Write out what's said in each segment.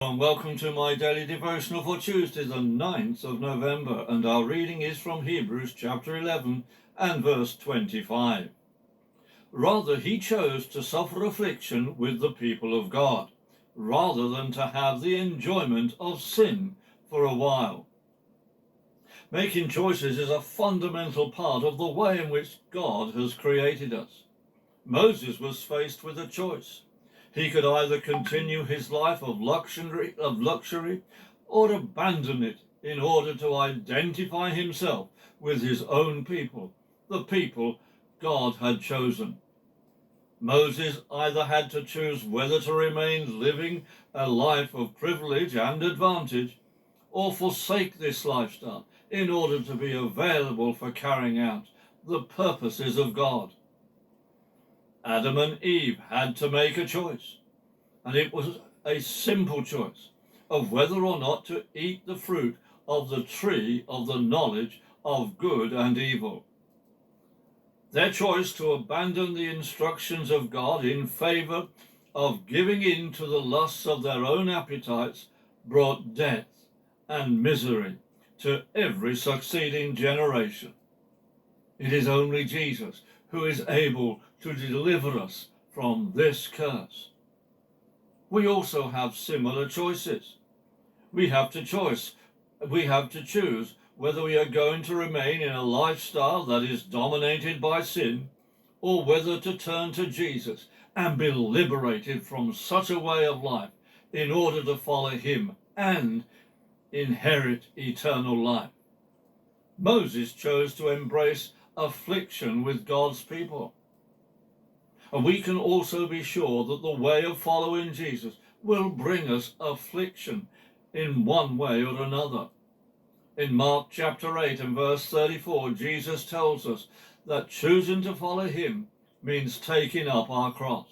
Hello and welcome to my daily devotional for Tuesday the 9th of November, and our reading is from Hebrews chapter 11 and verse 25. Rather he chose to suffer affliction with the people of God, rather than to have the enjoyment of sin for a while. Making choices is a fundamental part of the way in which God has created us. Moses was faced with a choice. He could either continue his life of luxury or abandon it in order to identify himself with his own people, the people God had chosen. Moses either had to choose whether to remain living a life of privilege and advantage or forsake this lifestyle in order to be available for carrying out the purposes of God. Adam and Eve had to make a choice, and it was a simple choice of whether or not to eat the fruit of the tree of the knowledge of good and evil. Their choice to abandon the instructions of God in favor of giving in to the lusts of their own appetites brought death and misery to every succeeding generation. It is only Jesus who is able to deliver us from this curse. We also have similar choices. We have to choose whether we are going to remain in a lifestyle that is dominated by sin, or whether to turn to Jesus and be liberated from such a way of life in order to follow him and inherit eternal life. Moses chose to embrace affliction with God's people. And we can also be sure that the way of following Jesus will bring us affliction in one way or another. In Mark chapter 8 and verse 34, Jesus tells us that choosing to follow him means taking up our cross.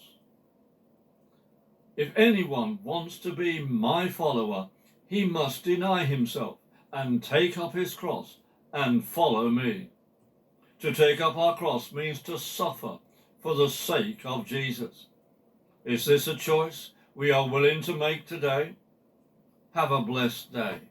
If anyone wants to be my follower, he must deny himself and take up his cross and follow me. To take up our cross means to suffer for the sake of Jesus. Is this a choice we are willing to make today? Have a blessed day.